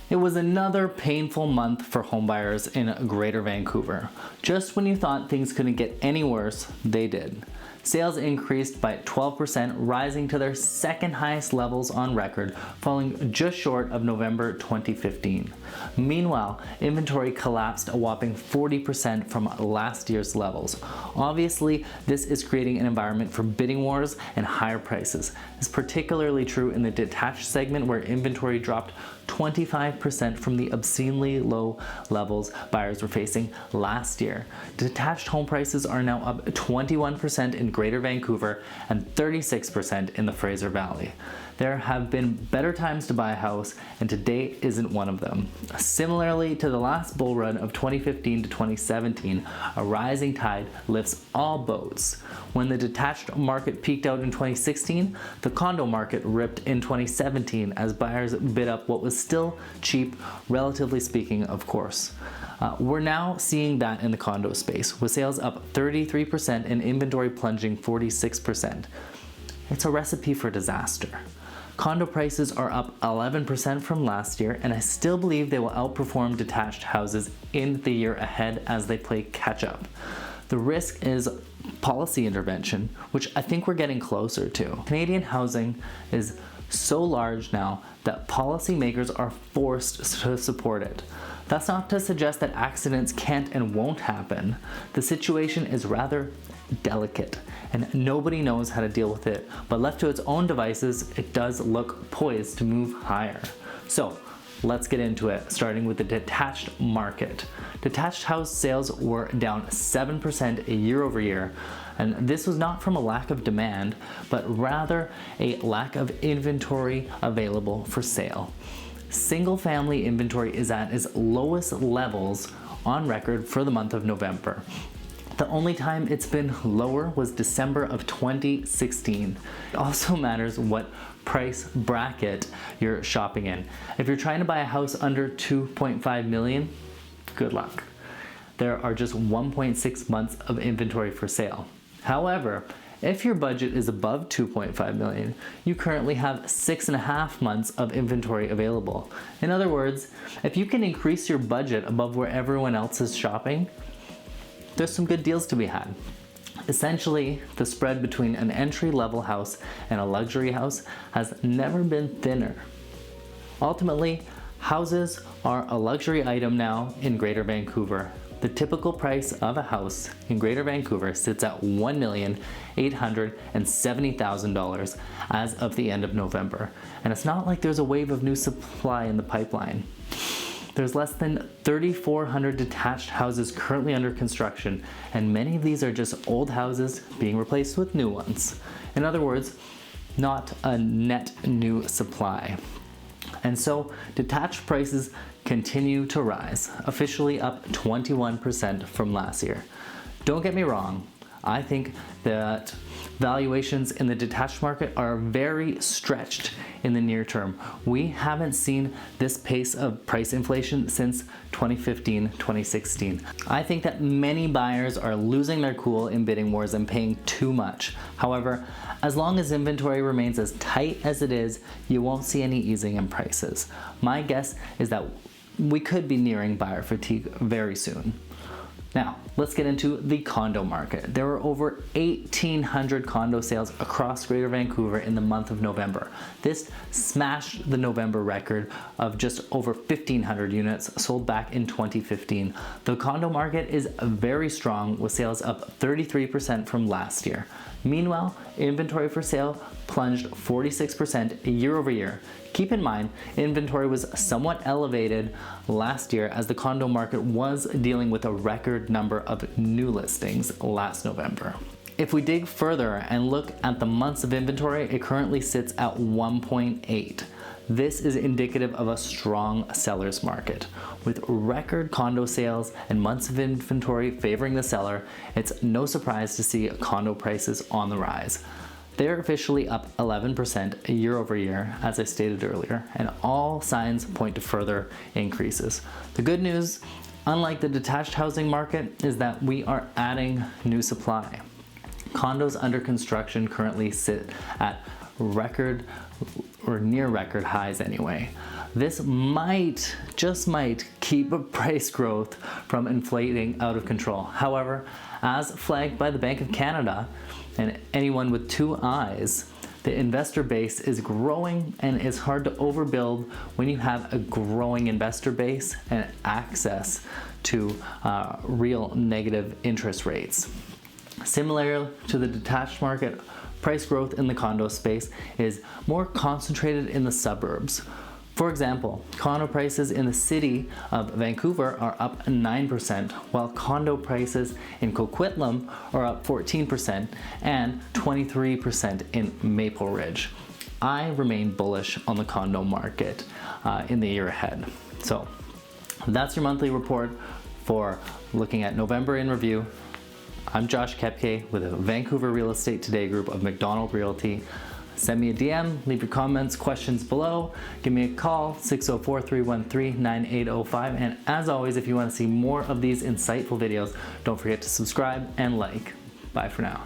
It was another painful month for homebuyers in Greater Vancouver. Just when you thought things couldn't get any worse, they did. Sales increased by 12%, rising to their second highest levels on record, falling just short of November 2015. Meanwhile, inventory collapsed a whopping 40% from last year's levels. Obviously, this is creating an environment for bidding wars and higher prices. It's particularly true in the detached segment, where inventory dropped 25% from the obscenely low levels buyers were facing last year. Detached home prices are now up 21% in Greater Vancouver and 36% in the Fraser Valley. There have been better times to buy a house, and today isn't one of them. Similarly to the last bull run of 2015 to 2017, a rising tide lifts all boats. When the detached market peaked out in 2016, the condo market ripped in 2017 as buyers bid up what was still cheap, relatively speaking, of course. We're now seeing that in the condo space, with sales up 33% and inventory plunging 46%. It's a recipe for disaster. Condo prices are up 11% from last year, and I still believe they will outperform detached houses in the year ahead as they play catch up. The risk is policy intervention, which I think we're getting closer to. Canadian housing is so large now that policymakers are forced to support it. That's not to suggest that accidents can't and won't happen. The situation is rather delicate, and nobody knows how to deal with it, but left to its own devices, it does look poised to move higher. So let's get into it, starting with the detached market. Detached house sales were down 7% year over year, and this was not from a lack of demand, but rather a lack of inventory available for sale. Single family inventory is at its lowest levels on record for the month of November. The only time it's been lower was December of 2016. It also matters what price bracket you're shopping in. If you're trying to buy a house under 2.5 million, good luck. There are just 1.6 months of inventory for sale. However, if your budget is above 2.5 million, you currently have 6.5 months of inventory available. In other words, if you can increase your budget above where everyone else is shopping, there's some good deals to be had. Essentially, the spread between an entry-level house and a luxury house has never been thinner. Ultimately, houses are a luxury item now in Greater Vancouver. The typical price of a house in Greater Vancouver sits at $1,870,000 as of the end of November. And it's not like there's a wave of new supply in the pipeline. There's less than 3,400 detached houses currently under construction, and many of these are just old houses being replaced with new ones. In other words, not a net new supply. And so detached prices continue to rise, officially up 21% from last year. Don't get me wrong, I think that valuations in the detached market are very stretched in the near term. We haven't seen this pace of price inflation since 2015, 2016. I think that many buyers are losing their cool in bidding wars and paying too much. However, as long as inventory remains as tight as it is, you won't see any easing in prices. My guess is that we could be nearing buyer fatigue very soon. Now, let's get into the condo market. There were over 1,800 condo sales across Greater Vancouver in the month of November. This smashed the November record of just over 1,500 units sold back in 2015. The condo market is very strong, with sales up 33% from last year. Meanwhile, inventory for sale plunged 46% year over year. Keep in mind, inventory was somewhat elevated last year as the condo market was dealing with a record number of new listings last November. If we dig further and look at the months of inventory, it currently sits at 1.8. This is indicative of a strong seller's market. With record condo sales and months of inventory favoring the seller, it's no surprise to see condo prices on the rise. They're officially up 11% year over year, as I stated earlier, and all signs point to further increases. The good news, unlike the detached housing market, is that we are adding new supply. Condos under construction currently sit at record or near record highs anyway. This might, just might, keep price growth from inflating out of control. However, as flagged by the Bank of Canada and anyone with two eyes, the investor base is growing, and it's hard to overbuild when you have a growing investor base and access to real negative interest rates. Similar to the detached market, price growth in the condo space is more concentrated in the suburbs. For example, condo prices in the city of Vancouver are up 9%, while condo prices in Coquitlam are up 14% and 23% in Maple Ridge. I remain bullish on the condo market in the year ahead. So that's your monthly report for looking at November in review. I'm Josh Kepke with the Vancouver Real Estate Today group of McDonald Realty. Send me a DM, leave your comments, questions below. Give me a call, 604-313-9805. And as always, if you want to see more of these insightful videos, don't forget to subscribe and like. Bye for now.